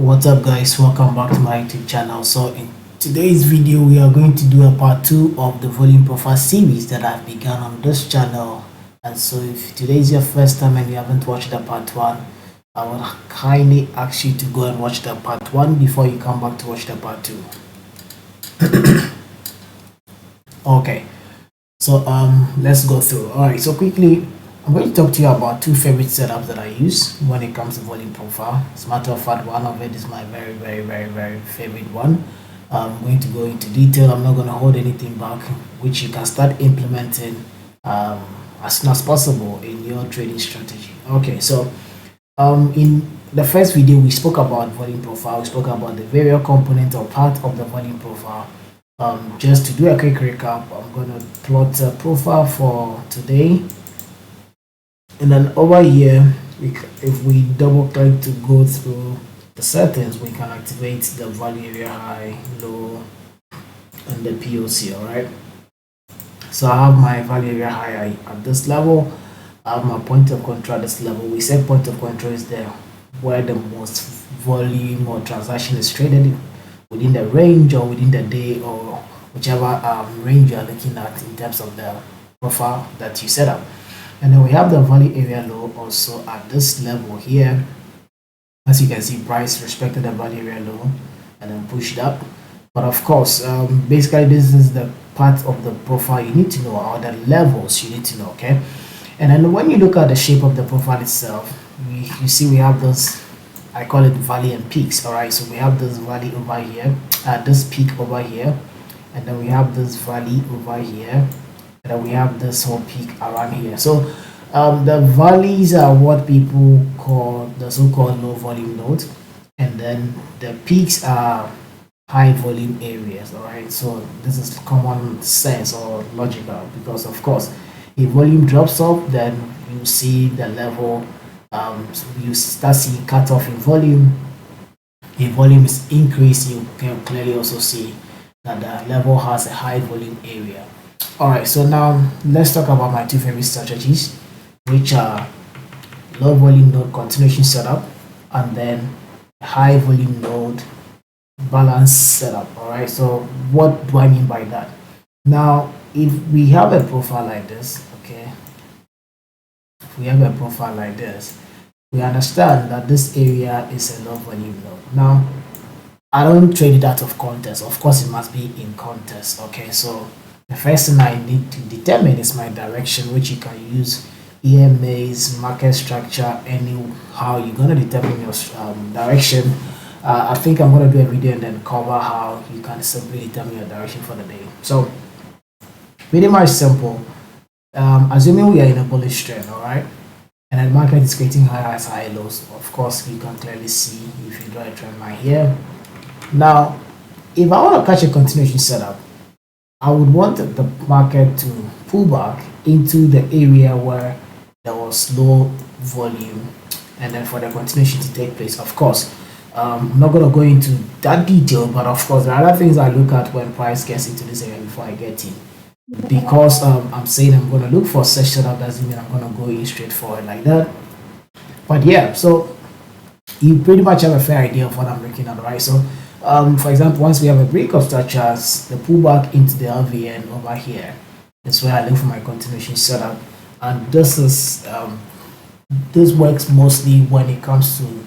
What's up guys, welcome back to my YouTube channel. So in today's video we are going to do a part 2 of the volume profile series that I've begun on this channel. And so if today is your first time and you haven't watched the part 1, I would kindly ask you to go and watch the part 1 before you come back to watch the part 2. Okay, so let's go through. Alright, so quickly I'm going to talk to you about two favorite setups that I use when it comes to volume profile. As a matter of fact, one of it is my very favorite one. I'm going to go into detail. I'm not going to hold anything back, which you can start implementing as soon as possible in your trading strategy. Okay, so in the first video we spoke about volume profile. We spoke about the various component or part of the volume profile. Just to do a quick recap, I'm going to plot a profile for today. And then over here, if we double click to go through the settings, we can activate the value area high, low, and the POC. All right. So I have my value area high at this level. I have my point of control at this level. We said point of control is there where the most volume or transaction is traded within the range or within the day or whichever range you are looking at in terms of the profile that you set up. And then we have the value area low also at this level here. As you can see, price respected the value area low and then pushed up. But of course, basically this is the part of the profile you need to know, or the levels you need to know. Okay, and then when you look at the shape of the profile itself, you see we have those, I call it valley and peaks. All right, so we have this valley over here, this peak over here, and then we have this valley over here, and then we have this whole peak around here. So the valleys are what people call the so-called low volume nodes, and then the peaks are high volume areas. All right, so this is common sense or logical, because of course if volume drops off, then you see the level, you start seeing cut off in volume. If volume is increased, you can clearly also see that the level has a high volume area. All right, so now let's talk about my two favorite strategies, which are low volume node continuation setup and then high volume node balance setup. All right, so what do I mean by that? Now if we have a profile like this, okay, if we have a profile like this, we understand that this area is a low volume node. Now I don't trade it out of context. Of course, it must be in context. Okay, so the first thing I need to determine is my direction, which you can use EMAs, market structure, anyhow you're gonna determine your direction. I think I'm gonna do a video and then cover how you can simply determine your direction for the day. So pretty much simple. Assuming we are in a bullish trend, all right, and then market is creating high highs, high lows. Of course, you can clearly see if you draw a trend line here. Now, if I want to catch a continuation setup, I would want the market to pull back into the area where there was low volume and then for the continuation to take place. Of course, I'm not going to go into that detail, but of course, there are other things I look at when price gets into this area before I get in. Because I'm saying I'm going to look for such setup doesn't mean I'm going to go in straight forward like that. But yeah, so you pretty much have a fair idea of what I'm looking at, right? So for example, once we have a break of structures, the pullback into the LVN over here is where I look for my continuation setup, and this is this works mostly when it comes to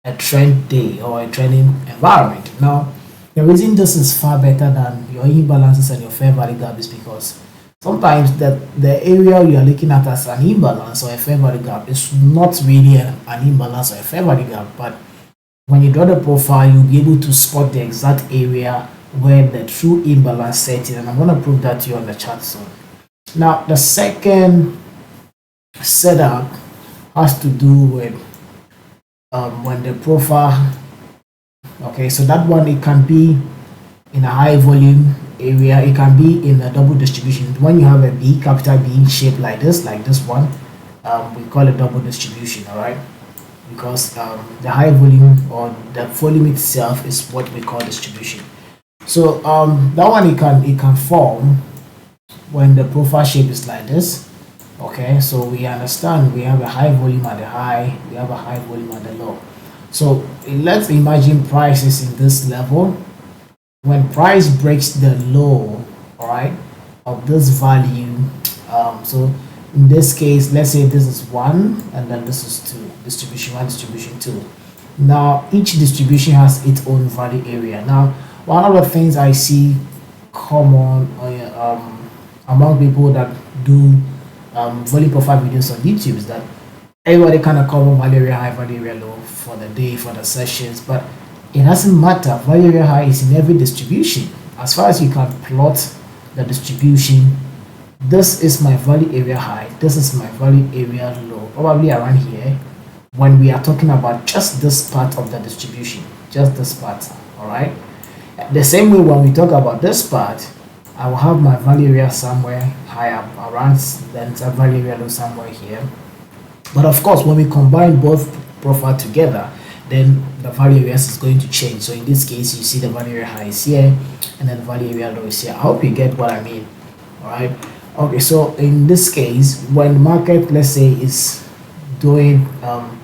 a trend day or a trending environment. Now, the reason this is far better than your imbalances and your fair value gap is because sometimes the area you are looking at as an imbalance or a fair value gap is not really an imbalance or a fair value gap, but when you draw the profile, you'll be able to spot the exact area where the true imbalance set in, and I'm going to prove that to you on the chart soon. Now, the second setup has to do with when the profile, okay, so that one, it can be in a high volume area, it can be in a double distribution. When you have a B, capital B shape like this one, we call it double distribution, all right, because the high volume or the volume itself is what we call distribution. So that one, it can form when the profile shape is like this. Okay, so we understand we have a high volume at the high, we have a high volume at the low. So let's imagine price is in this level. When price breaks the low, all right, of this value, so in this case, let's say this is 1 and then this is 2, distribution 1, distribution 2. Now each distribution has its own value area. Now one of the things I see common among people that do volume profile videos on YouTube is that everybody kind of cover value area high, value area low for the day, for the sessions, but it doesn't matter. Value area high is in every distribution. As far as you can plot the distribution, this is my value area high, this is my value area low, probably around here, when we are talking about just this part of the distribution, just this part, all right? The same way when we talk about this part, I will have my value area somewhere high up around, then value area low somewhere here. But of course, when we combine both profile together, then the value areas is going to change. So in this case, you see the value area high is here, and then the value area low is here. I hope you get what I mean. All right. Okay. So in this case, when the market, let's say, is doing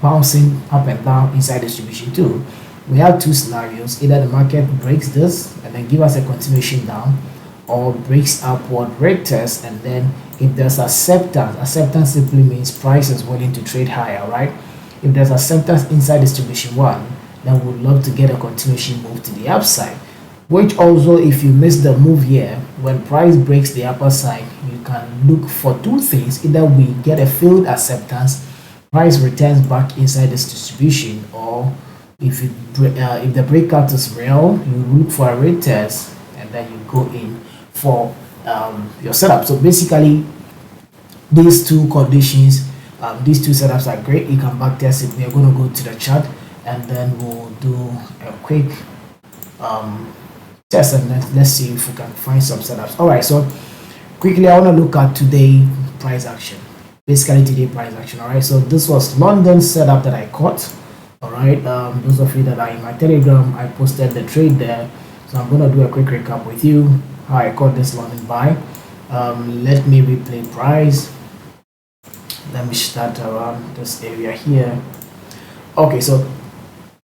bouncing up and down inside distribution 2, we have two scenarios. Either the market breaks this and then give us a continuation down, or breaks upward, retest, and then if there's acceptance simply means price is willing to trade higher, right? If there's acceptance inside distribution 1, then we would love to get a continuation move to the upside, which also, if you miss the move here, when price breaks the upper side, you can look for two things. Either we get a failed acceptance, price returns back inside this distribution, or if the breakout is real, you look for a retest and then you go in for your setup. So basically, these two conditions, these two setups are great. You can back test it. We are going to go to the chart and then we'll do a quick test, and then let's see if we can find some setups. All right, so quickly, I want to look at today price action. Basically, today price action. All right, so this was London setup that I caught. All right, those of you that are in my Telegram, I posted the trade there. So I'm going to do a quick recap with you how I caught this London buy. Let me replay price. Let me start around this area here. Okay, so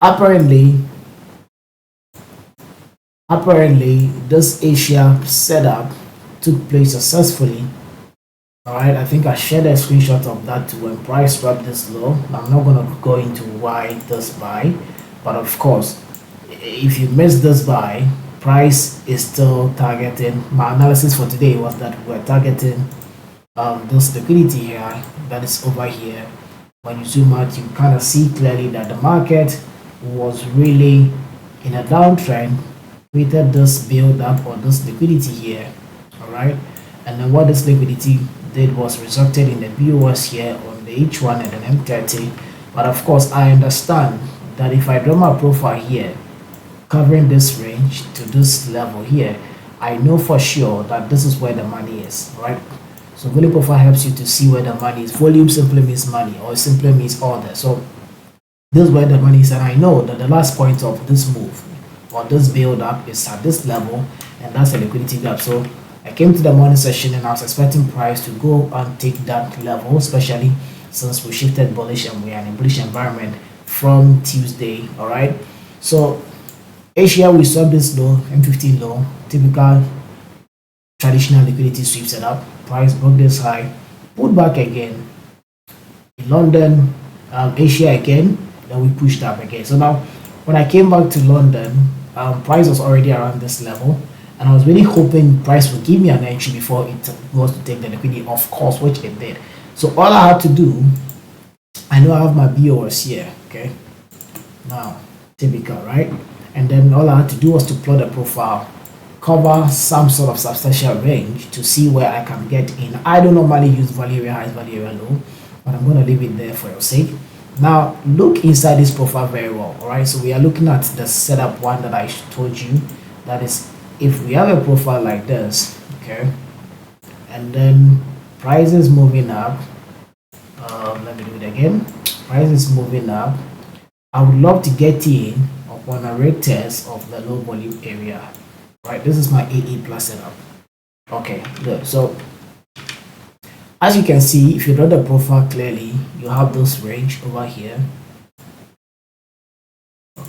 apparently this Asia setup took place successfully. All right, I think I shared a screenshot of that when price dropped this low. I'm not going to go into why this buy, but of course, if you miss this buy, price is still targeting. My analysis for today was that we're targeting this liquidity here that is over here. When you zoom out, you kind of see clearly that the market was really in a downtrend, created this build up or this liquidity here. All right, and then what this liquidity did was resulted in the BOS here on the H1 and an M30. But of course, I understand that if I draw my profile here covering this range to this level here, I know for sure that this is where the money is, right? So volume profile helps you to see where the money is. Volume simply means money, or it simply means order. So this is where the money is, and I know that the last point of this move or this build up is at this level, and that's a liquidity gap. So I came to the morning session and I was expecting price to go and take that level, especially since we shifted bullish and we are in a bullish environment from Tuesday. All right, so Asia, we saw this low, M15 low, typical traditional liquidity sweep setup. Price broke this high, pulled back again. In London, Asia again, then we pushed up again. So now, when I came back to London, price was already around this level, and I was really hoping price would give me an entry before it was to take the liquidity, of course, which it did. So all I had to do, I know I have my BOS here, okay? Now, typical, right? And then all I had to do was to plot the profile, cover some sort of substantial range to see where I can get in. I don't normally use value area high, value area low, but I'm going to leave it there for your sake. Now, look inside this profile very well, all right? So we are looking at the setup one that I told you. That is, if we have a profile like this, okay, and then price is moving up, let me do it again. Price is moving up. I would love to get in upon a rate test of the low volume area, right? This is my AA plus setup. Okay, good. So as you can see, if you draw the profile clearly, you have this range over here.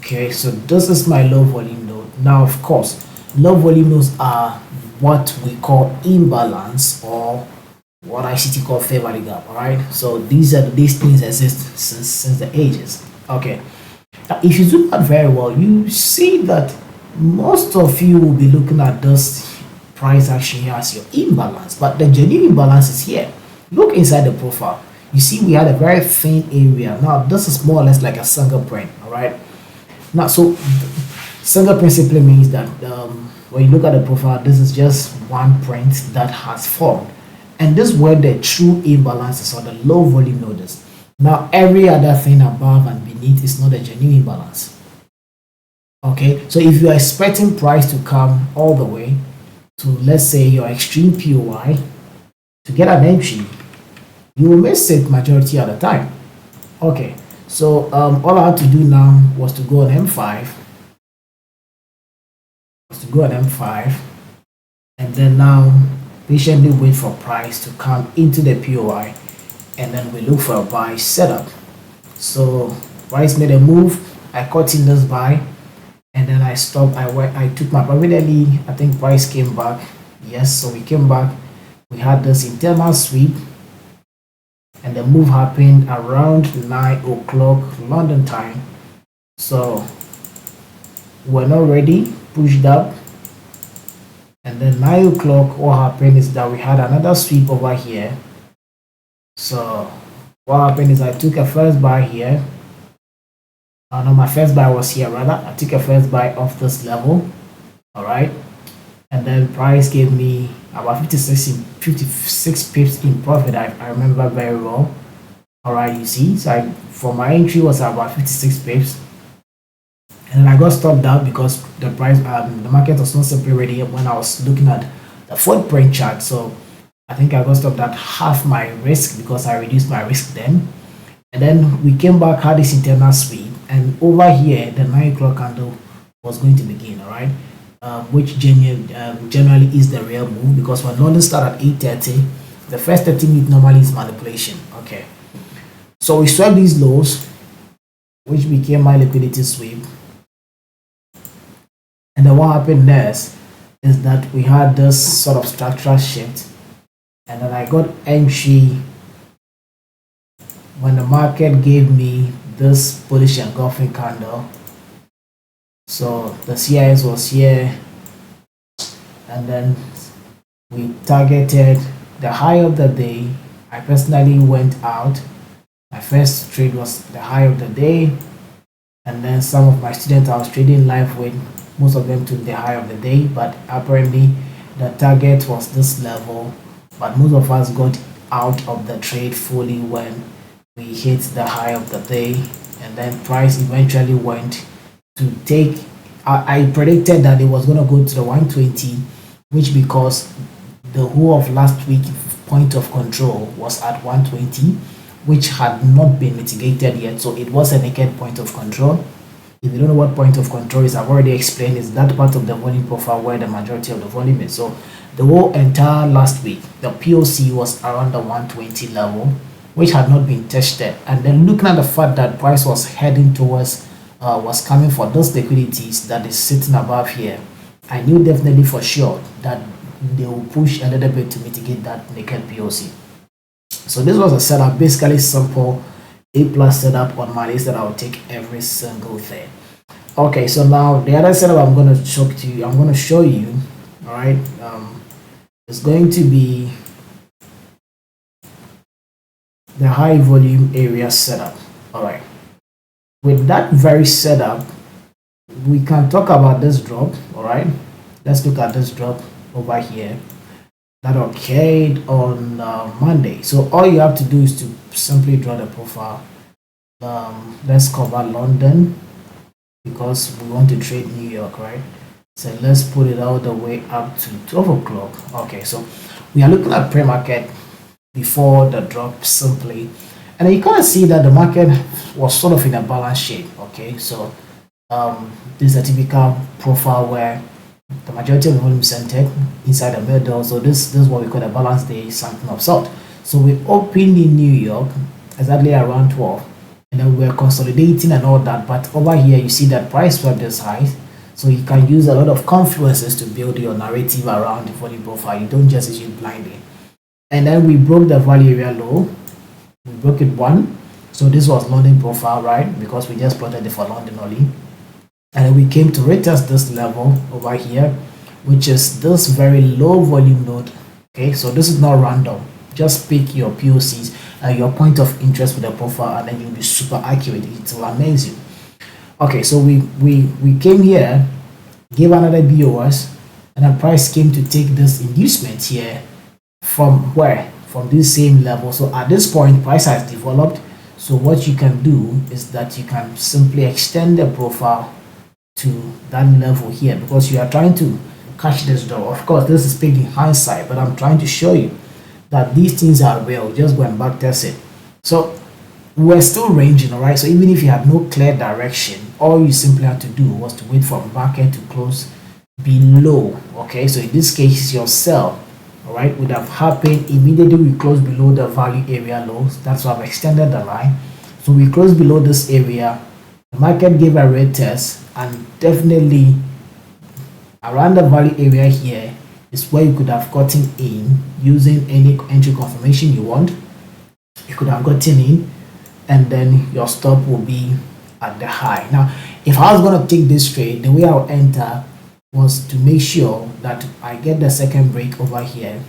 Okay, so this is my low volume node. Now, of course, low volume nodes are what we call imbalance, or what ICT call fair value gap. All right, so these things exist since the ages. Okay, now if you zoom out very well, you see that most of you will be looking at this price action here as your imbalance, but the genuine imbalance is here. Look inside the profile. You see we had a very thin area. Now this is more or less like a single print. All right, now so single print simply means that when you look at the profile, this is just one print that has formed, and this is where the true imbalances or the low volume node is. Now every other thing above and beneath is not a genuine imbalance. Okay, so if you are expecting price to come all the way to, let's say, your extreme POI to get an entry, you will miss it majority of the time. Okay, so all I had to do now was to go on M5, and then now patiently wait for price to come into the POI, and then we look for a buy setup. So price made a move, I caught in this buy, and then I stopped. I took my profit early. I think price came back. Yes, so we came back. We had this internal sweep, and the move happened around 9 o'clock London time. So we're not ready, pushed up, and then 9 o'clock, what happened is that we had another sweep over here. So what happened is I took a first buy here. No, my first buy was here rather. I took a first buy off this level. All right, and then price gave me about 56 pips in profit. I remember very well. All right, you see, so for my entry was about 56 pips, and then I got stopped out because the price, the market was not simply ready when I was looking at the footprint chart. So I think I got stopped at half my risk because I reduced my risk then. And then we came back, had this internal sweep, and over here the 9 o'clock candle was going to begin. All right, which generally is the real move, because when London start at 8:30, the first 30 minutes normally is manipulation. Okay, so we swept these lows, which became my liquidity sweep. And then what happened next is that we had this sort of structural shift, and then I got entry when the market gave me this bullish engulfing candle. So the CIS was here, and then we targeted the high of the day. I personally went out. My first trade was the high of the day, and then some of my students I was trading live with, most of them took the high of the day, but apparently the target was this level, but most of us got out of the trade fully when we hit the high of the day. And then price eventually went to take, I predicted that it was going to go to the 120, which because the whole of last week point of control was at 120, which had not been mitigated yet, so it was a naked point of control. If you don't know what point of control is, I've already explained, is that part of the volume profile where the majority of the volume is. So the whole entire last week, the POC was around the 120 level, which had not been tested. And then looking at the fact that price was heading towards, was coming for those liquidities that is sitting above here, I knew definitely for sure that they will push a little bit to mitigate that naked POC. So this was a setup, basically simple A plus setup on my list that I'll take every single thing. Okay, so now the other setup I'm going to show you, all right, is going to be the high volume area setup. All right, with that very setup, we can talk about this drop. All right, let's look at this drop over here that occurred on Monday. So all you have to do is to simply draw the profile. Let's cover London because we want to trade New York, right? So let's put it all the way up to 12 o'clock. Okay, so we are looking at pre-market before the drop simply, and you kind of see that the market was sort of in a balanced shape. Okay, so this is a typical profile where the majority of the volume centered inside the middle. So this is what we call a balanced day, something of sort. So we opened in New York exactly around 12, and then we're consolidating and all that. But over here you see that price swept this high, so you can use a lot of confluences to build your narrative around the volume profile. You don't just issue blindly. And then we broke the value area low, we broke it one. So this was London profile, right? Because we just plotted it for London only. And then we came to retest this level over here, which is this very low volume node. Okay, so this is not random. Just pick your POCs and your point of interest with the profile, and then you'll be super accurate. It will amaze you. Okay, so we came here, gave another BOS, and the price came to take this inducement here from where? From this same level. So at this point, price has developed. So what you can do is that you can simply extend the profile to that level here, because you are trying to catch this door. Of course, this is paid in hindsight, but I'm trying to show you that these things are real. Just go and back test it. So we're still ranging, all right? So even if you have no clear direction, all you simply had to do was to wait for market to close below. Okay, so in this case, your sell, all right, would have happened immediately we close below the value area lows. That's why I've extended the line. So we closed below this area, the market gave a red test, and definitely around the value area here is where you could have gotten in using any entry confirmation you want. You could have gotten in, and then your stop will be at the high. Now, if I was going to take this trade, the way I'll enter was to make sure that I get the second break over here.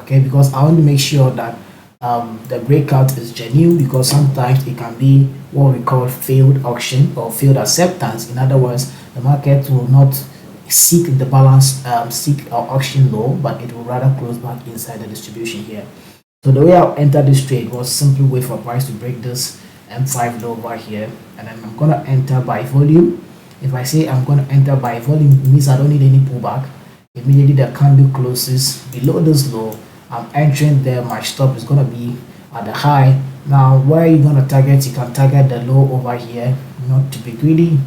Okay, because I want to make sure that the breakout is genuine, because sometimes it can be what we call failed auction or failed acceptance. In other words, the market will not seek the balance, seek our auction low, but it will rather close back inside the distribution here. So the way I'll enter this trade was simply wait for price to break this M5 low over here, and then I'm gonna enter by volume. If I say I'm gonna enter by volume, it means I don't need any pullback. Immediately the candle closes below this low, I'm entering there. My stop is gonna be at the high. Now where are you gonna target? You can target the low over here, not to be greedy,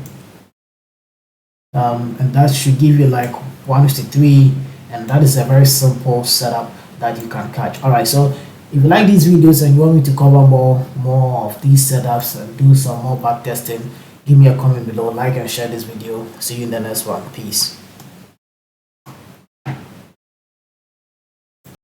and that should give you like 153, and that is a very simple setup that you can catch. All right, so if you like these videos and you want me to cover more of these setups and do some more back testing, give me a comment below, like and share this video. See you in the next one. Peace.